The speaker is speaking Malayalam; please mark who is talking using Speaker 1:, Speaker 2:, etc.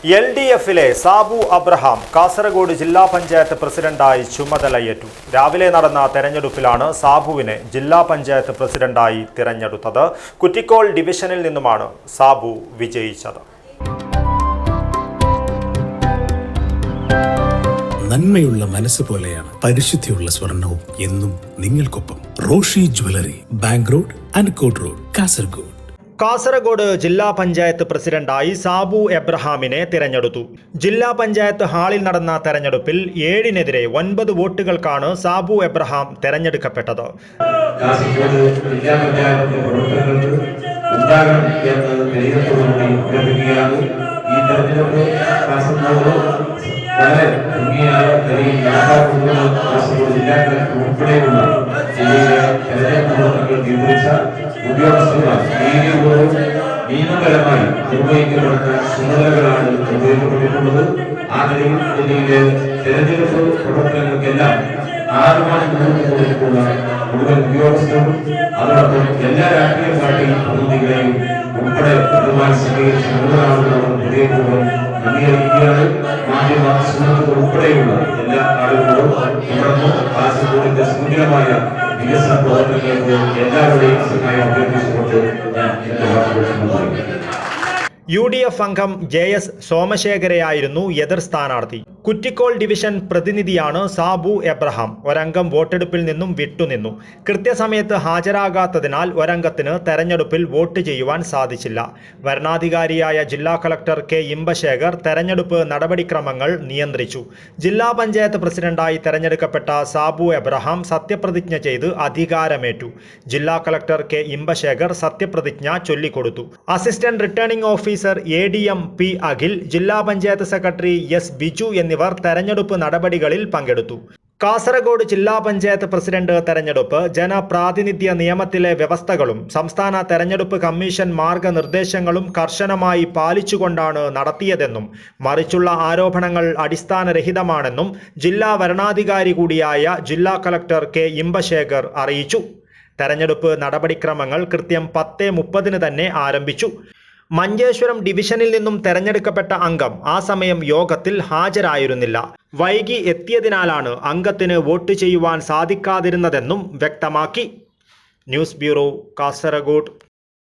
Speaker 1: LDFിലെ സാബു അബ്രഹാം കാസർഗോഡ് ജില്ലാ പഞ്ചായത്ത് പ്രസിഡന്റായി ചുമതലയേറ്റു. രാവിലെ നടന്ന തെരഞ്ഞെടുപ്പിലാണ് സാബുവിനെ ജില്ലാ പഞ്ചായത്ത് പ്രസിഡന്റായി തിരഞ്ഞെടുത്തത്. കുറ്റിക്കോൾ ഡിവിഷനിൽ നിന്നുമാണ് സാബു വിജയിച്ചത്.
Speaker 2: നന്മയുള്ള മനസ്സ് പോലെയാണ് പരിശുദ്ധിയുള്ള സ്വർണവും എന്നും നിങ്ങൾക്കൊപ്പം. Roshy jewellery, bank road, അൻകോട്ട് road, Kasaragod.
Speaker 1: Kasaragod ജില്ലാ പഞ്ചായത്ത് പ്രസിഡന്റായി സാബു എബ്രഹാമിനെ തിരഞ്ഞെടുത്തു. ജില്ലാ പഞ്ചായത്ത് ഹാളിൽ നടന്ന തെരഞ്ഞെടുപ്പിൽ 7-നെതിരെ 9 വോട്ടുകൾക്കാണ് സാബു എബ്രഹാം തെരഞ്ഞെടുക്കപ്പെട്ടത്.
Speaker 3: വളരെ ഭംഗിയായ കാസർഗോഡ് ജില്ലാ കളക്ടർ ഉൾപ്പെടെയുള്ള ജില്ലയിലെ തെരഞ്ഞെടുപ്പ് പ്രവർത്തനങ്ങൾ നിയന്ത്രിച്ച ഉദ്യോഗസ്ഥന്മാർ നീതിപൂർവ്വം നിയമപരമായി നിർവഹിക്കപ്പെടുന്ന ചുമതലകളാണ് നിർവഹിക്കപ്പെട്ടിട്ടുള്ളത്. ആ നിലയിൽ ജില്ലയിലെ തെരഞ്ഞെടുപ്പ് പ്രവർത്തനങ്ങൾക്കെല്ലാം 6 മാസം കൊടുത്തിട്ടുള്ള മുഴുവൻ ഉദ്യോഗസ്ഥരും അതോടൊപ്പം എല്ലാ രാഷ്ട്രീയ പാർട്ടി പ്രതിനിധികളെയും ഉൾപ്പെടെ സ്വീകരിച്ച മുഴുവനാളുകളും ഹൃദയപൂർവ്വം അംഗീകരിക്കുകയാണ്. മാധ്യമ സുഹൃത്തുക്കൾ ഉൾപ്പെടെയുള്ള എല്ലാ ആളുകളോടും തുടർന്ന് കാസർഗോഡിന്റെ സുന്ദരമായ വികസന പ്രവർത്തനങ്ങൾക്ക് എല്ലാവരുടെയും സഹായം അഭ്യർത്ഥിച്ചുകൊണ്ട് ഞാൻ എന്റെ വാക്കുകൾ പറയുന്നു.
Speaker 1: UDF അംഗം JS സോമശേഖരയായിരുന്നു എതിർ സ്ഥാനാർത്ഥി. കുറ്റിക്കോൾ ഡിവിഷൻ പ്രതിനിധിയാണ് സാബു എബ്രഹാം. ഒരംഗം വോട്ടെടുപ്പിൽ നിന്നും വിട്ടുനിന്നു. കൃത്യസമയത്ത് ഹാജരാകാത്തതിനാൽ ഒരംഗത്തിന് തെരഞ്ഞെടുപ്പിൽ വോട്ട് ചെയ്യുവാൻ സാധിച്ചില്ല. വരണാധികാരിയായ ജില്ലാ കളക്ടർ K ഇമ്പശേഖർ തെരഞ്ഞെടുപ്പ് നടപടിക്രമങ്ങൾ നിയന്ത്രിച്ചു. ജില്ലാ പഞ്ചായത്ത് പ്രസിഡന്റായി തെരഞ്ഞെടുക്കപ്പെട്ട സാബു എബ്രഹാം സത്യപ്രതിജ്ഞ ചെയ്ത് അധികാരമേറ്റു. ജില്ലാ കളക്ടർ K ഇമ്പശേഖർ സത്യപ്രതിജ്ഞ ചൊല്ലിക്കൊടുത്തു. Assistant returning officer ADM P Akhil, ജില്ലാ പഞ്ചായത്ത് സെക്രട്ടറി S ബിജു എന്നിവർ തെരഞ്ഞെടുപ്പ് നടപടികളിൽ പങ്കെടുത്തു. കാസർഗോഡ് ജില്ലാ പഞ്ചായത്ത് പ്രസിഡന്റ് തെരഞ്ഞെടുപ്പ് ജനപ്രാതിനിധ്യ നിയമത്തിലെ വ്യവസ്ഥകളും സംസ്ഥാന തെരഞ്ഞെടുപ്പ് കമ്മീഷൻ മാർഗനിർദ്ദേശങ്ങളും കർശനമായി പാലിച്ചുകൊണ്ടാണ് നടത്തിയതെന്നും മറിച്ചുള്ള ആരോപണങ്ങൾ അടിസ്ഥാനരഹിതമാണെന്നും ജില്ലാ വരണാധികാരി കൂടിയായ ജില്ലാ കളക്ടർ K ഇമ്പശേഖർ അറിയിച്ചു. തെരഞ്ഞെടുപ്പ് നടപടിക്രമങ്ങൾ കൃത്യം 10:30 തന്നെ ആരംഭിച്ചു. മഞ്ചേശ്വരം ഡിവിഷനിൽ നിന്നും തെരഞ്ഞെടുക്കപ്പെട്ട അംഗം ആ സമയം യോഗത്തിൽ ഹാജരായിരുന്നില്ല. വൈകി എത്തിയതിനാലാണ് അംഗത്തിന് വോട്ട് ചെയ്യുവാൻ സാധിക്കാതിരുന്നതെന്നും വ്യക്തമാക്കി. News bureau, Kasaragod.